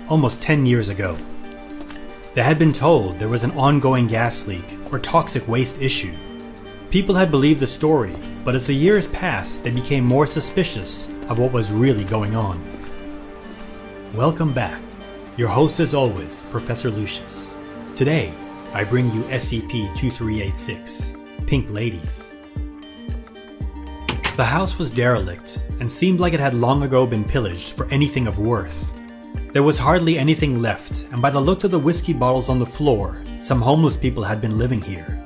Almost 10 years ago. They had been told there was an ongoing gas leak or toxic waste issue. People had believed the story, but as the years passed, they became more suspicious of what was really going on. Welcome back. Your host as always, Professor Lucius. Today, I bring you scp-2386, Pink Ladies. The house was derelict and seemed like it had long ago been pillaged for anything of worth. There was hardly anything left, and by the looks of the whiskey bottles on the floor, some homeless people had been living here.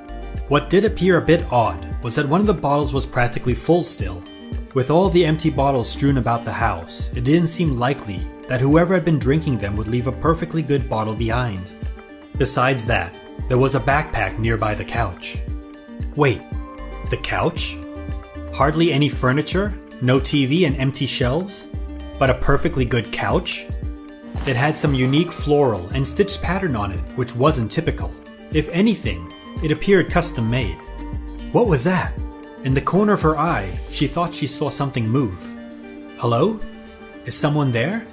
What did appear a bit odd was that one of the bottles was practically full still. With all the empty bottles strewn about the house, it didn't seem likely that whoever had been drinking them would leave a perfectly good bottle behind. Besides that, there was a backpack nearby the couch. Wait, the couch? Hardly any furniture, no TV and empty shelves, but a perfectly good couch? It had some unique floral and stitched pattern on it, which wasn't typical. If anything, it appeared custom made. What was that? In the corner of her eye, she thought she saw something move. Hello? Is someone there?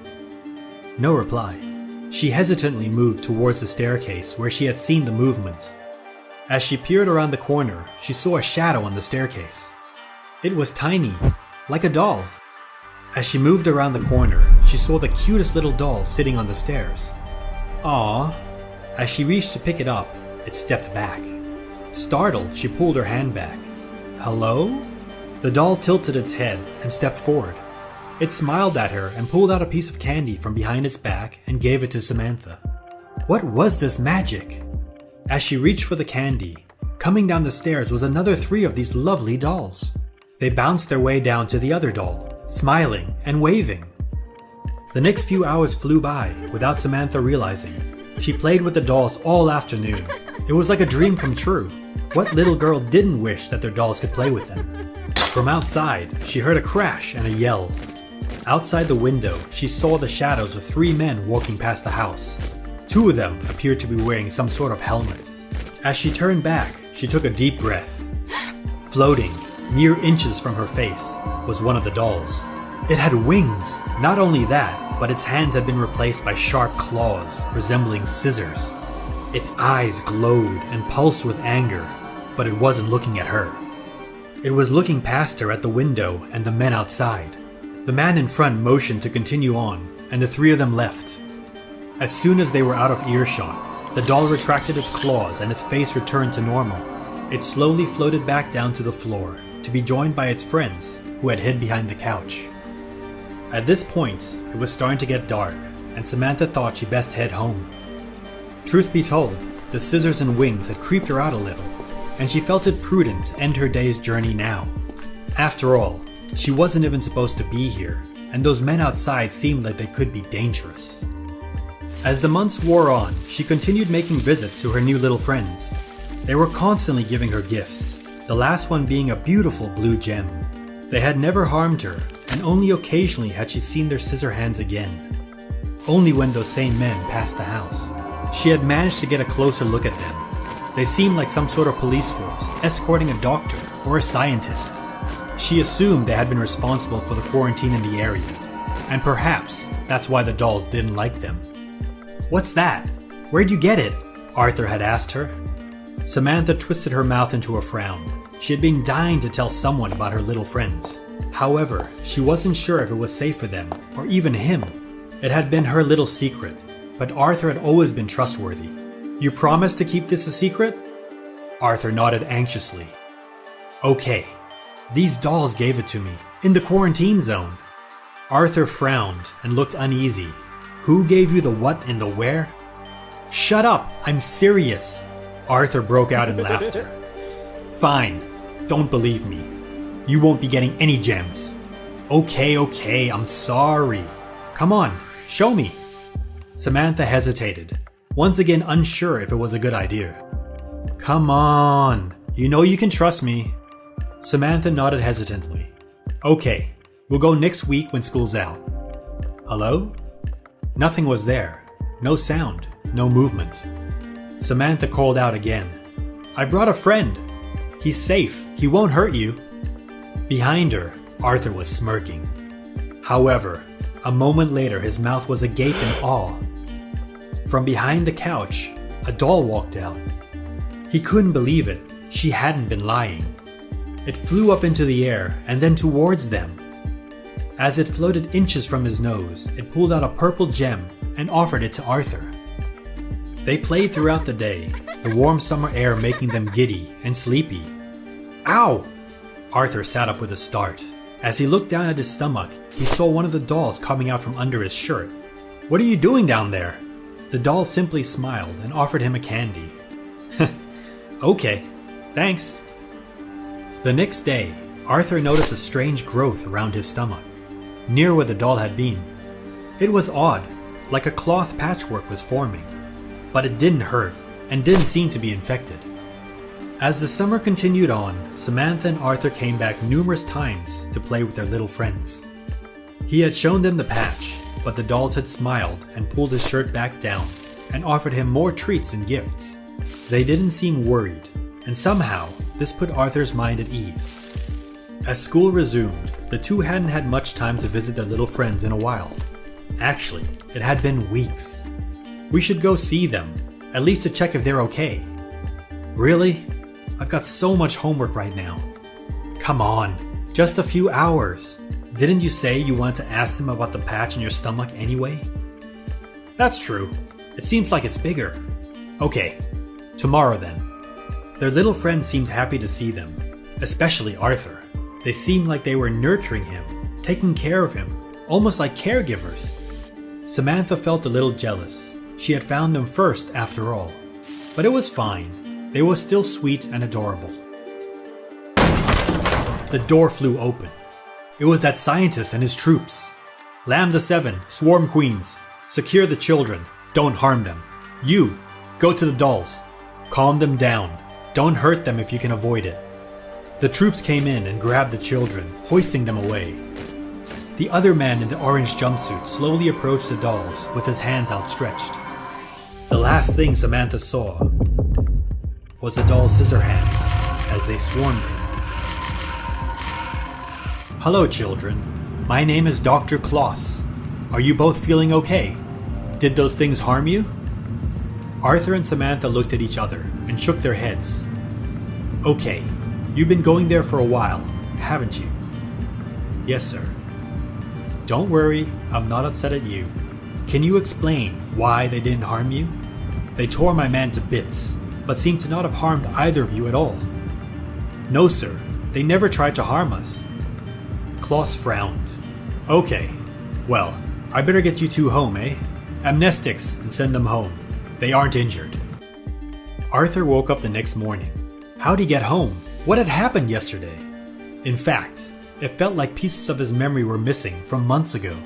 No reply. She hesitantly moved towards the staircase where she had seen the movement. As she peered around the corner, she saw a shadow on the staircase. It was tiny, like a doll. As she moved around the corner, she saw the cutest little doll sitting on the stairs. Aww. As she reached to pick it up, it stepped back. Startled, she pulled her hand back. Hello? The doll tilted its head and stepped forward. It smiled at her and pulled out a piece of candy from behind its back and gave it to Samantha. What was this magic? As she reached for the candy, coming down the stairs was another 3 of these lovely dolls. They bounced their way down to the other doll, smiling and waving. The next few hours flew by without Samantha realizing. She played with the dolls all afternoon. It was like a dream come true. What little girl didn't wish that their dolls could play with them? From outside, she heard a crash and a yell. Outside the window, she saw the shadows of 3 men walking past the house. 2 of them appeared to be wearing some sort of helmets. As she turned back, she took a deep breath. Floating, mere inches from her face, was one of the dolls. It had wings. Not only that, but its hands had been replaced by sharp claws, resembling scissors. Its eyes glowed and pulsed with anger, but it wasn't looking at her. It was looking past her at the window and the men outside. The man in front motioned to continue on, and the 3 of them left. As soon as they were out of earshot, the doll retracted its claws and its face returned to normal. It slowly floated back down to the floor, to be joined by its friends, who had hid behind the couch. At this point, it was starting to get dark, and Samantha thought she'd best head home. Truth be told, the scissors and wings had creeped her out a little, and she felt it prudent to end her day's journey now. After all, she wasn't even supposed to be here, and those men outside seemed like they could be dangerous. As the months wore on, she continued making visits to her new little friends. They were constantly giving her gifts, the last one being a beautiful blue gem. They had never harmed her, and only occasionally had she seen their scissor hands again. Only when those same men passed the house. She had managed to get a closer look at them. They seemed like some sort of police force, escorting a doctor or a scientist. She assumed they had been responsible for the quarantine in the area, and perhaps that's why the dolls didn't like them. What's that? Where'd you get it? Arthur had asked her. Samantha twisted her mouth into a frown. She had been dying to tell someone about her little friends. However, she wasn't sure if it was safe for them, or even him. It had been her little secret, but Arthur had always been trustworthy. You promise to keep this a secret? Arthur nodded anxiously. Okay. These dolls gave it to me, in the quarantine zone. Arthur frowned and looked uneasy. Who gave you the what and the where? Shut up, I'm serious. Arthur broke out in laughter. Fine, don't believe me. You won't be getting any gems. Okay, I'm sorry. Come on, show me. Samantha hesitated, once again unsure if it was a good idea. Come on, you know you can trust me. Samantha nodded hesitantly. Okay, we'll go next week when school's out. Hello? Nothing was there. No sound, no movement. Samantha called out again. I brought a friend. He's safe. He won't hurt you." Behind her, Arthur was smirking. However, a moment later his mouth was agape in awe. From behind the couch, a doll walked out. He couldn't believe it. She hadn't been lying. It flew up into the air and then towards them. As it floated inches from his nose, it pulled out a purple gem and offered it to Arthur. They played throughout the day, the warm summer air making them giddy and sleepy. Ow! Arthur sat up with a start. As he looked down at his stomach, he saw one of the dolls coming out from under his shirt. "What are you doing down there?" The doll simply smiled and offered him a candy. "Okay, thanks." The next day, Arthur noticed a strange growth around his stomach, near where the doll had been. It was odd, like a cloth patchwork was forming, but it didn't hurt and didn't seem to be infected. As the summer continued on, Samantha and Arthur came back numerous times to play with their little friends. He had shown them the patch, but the dolls had smiled and pulled his shirt back down and offered him more treats and gifts. They didn't seem worried, and somehow this put Arthur's mind at ease. As school resumed, the two hadn't had much time to visit their little friends in a while. Actually, it had been weeks. "We should go see them, at least to check if they're okay." "Really? I've got so much homework right now." "Come on, just a few hours. Didn't you say you wanted to ask them about the patch in your stomach anyway?" "That's true. It seems like it's bigger." "Okay, tomorrow then." Their little friend seemed happy to see them, especially Arthur. They seemed like they were nurturing him, taking care of him, almost like caregivers. Samantha felt a little jealous. She had found them first after all. But it was fine. They were still sweet and adorable. The door flew open. It was that scientist and his troops. "Lambda 7, Swarm Queens. Secure the children. Don't harm them. You, go to the dolls. Calm them down. Don't hurt them if you can avoid it." The troops came in and grabbed the children, hoisting them away. The other man in the orange jumpsuit slowly approached the dolls with his hands outstretched. The last thing Samantha saw was the doll's scissor hands as they swarmed him. "Hello, children. My name is Dr. Kloss. Are you both feeling okay? Did those things harm you?" Arthur and Samantha looked at each other and shook their heads. "Okay, you've been going there for a while, haven't you?" "Yes, sir." "Don't worry, I'm not upset at you. Can you explain why they didn't harm you? They tore my man to bits, but seem to not have harmed either of you at all." "No, sir. They never tried to harm us." Kloss frowned. "Okay. Well, I better get you two home, eh? Amnestics and send them home. They aren't injured." Arthur woke up the next morning. How'd he get home? What had happened yesterday? In fact, it felt like pieces of his memory were missing from months ago.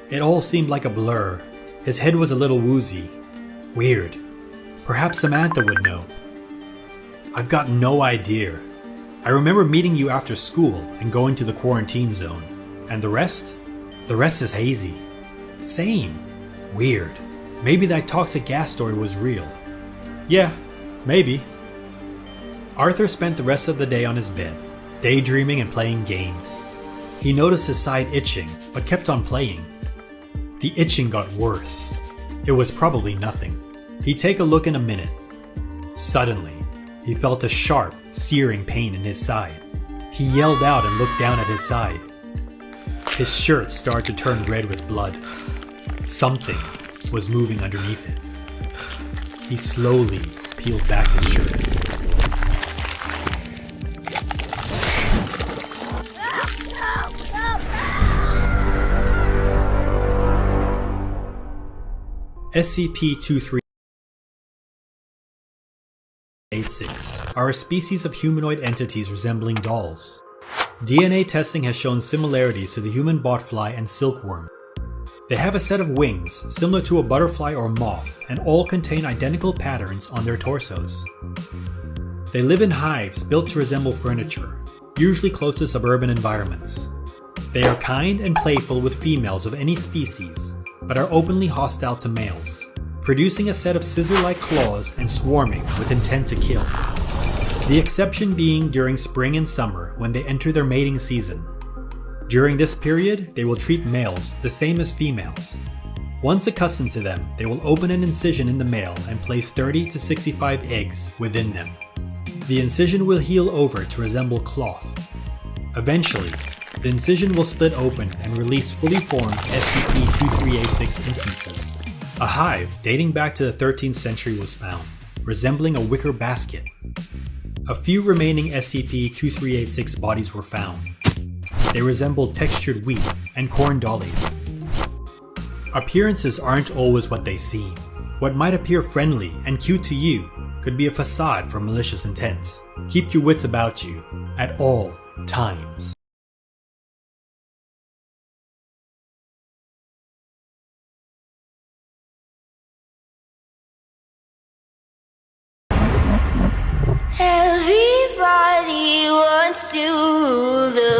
It all seemed like a blur. His head was a little woozy. Weird. Perhaps Samantha would know. "I've got no idea. I remember meeting you after school and going to the quarantine zone. And the rest? The rest is hazy." "Same. Weird. Maybe that toxic gas story was real." "Yeah, maybe." Arthur spent the rest of the day on his bed, daydreaming and playing games. He noticed his side itching, but kept on playing. The itching got worse. It was probably nothing. He'd take a look in a minute. Suddenly, he felt a sharp, searing pain in his side. He yelled out and looked down at his side. His shirt started to turn red with blood. Something was moving underneath it. He slowly peeled back his shirt. scp-2386 are a species of humanoid entities resembling dolls. DNA testing has shown similarities to the human botfly and silkworm. They have a set of wings similar to a butterfly or moth and all contain identical patterns on their torsos. They live in hives built to resemble furniture, usually close to suburban environments. They are kind and playful with females of any species, but are openly hostile to males, producing a set of scissor-like claws and swarming with intent to kill. The exception being during spring and summer when they enter their mating season. During this period, they will treat males the same as females. Once accustomed to them, they will open an incision in the male and place 30 to 65 eggs within them. The incision will heal over to resemble cloth. Eventually, the incision will split open and release fully formed scp-2386 instances. A hive dating back to the 13th century was found, resembling a wicker basket. A few remaining scp-2386 bodies were found. They resembled textured wheat and corn dollies. Appearances aren't always what they seem. What might appear friendly and cute to you could be a facade for malicious intent. Keep your wits about you at all times. Everybody wants to rule the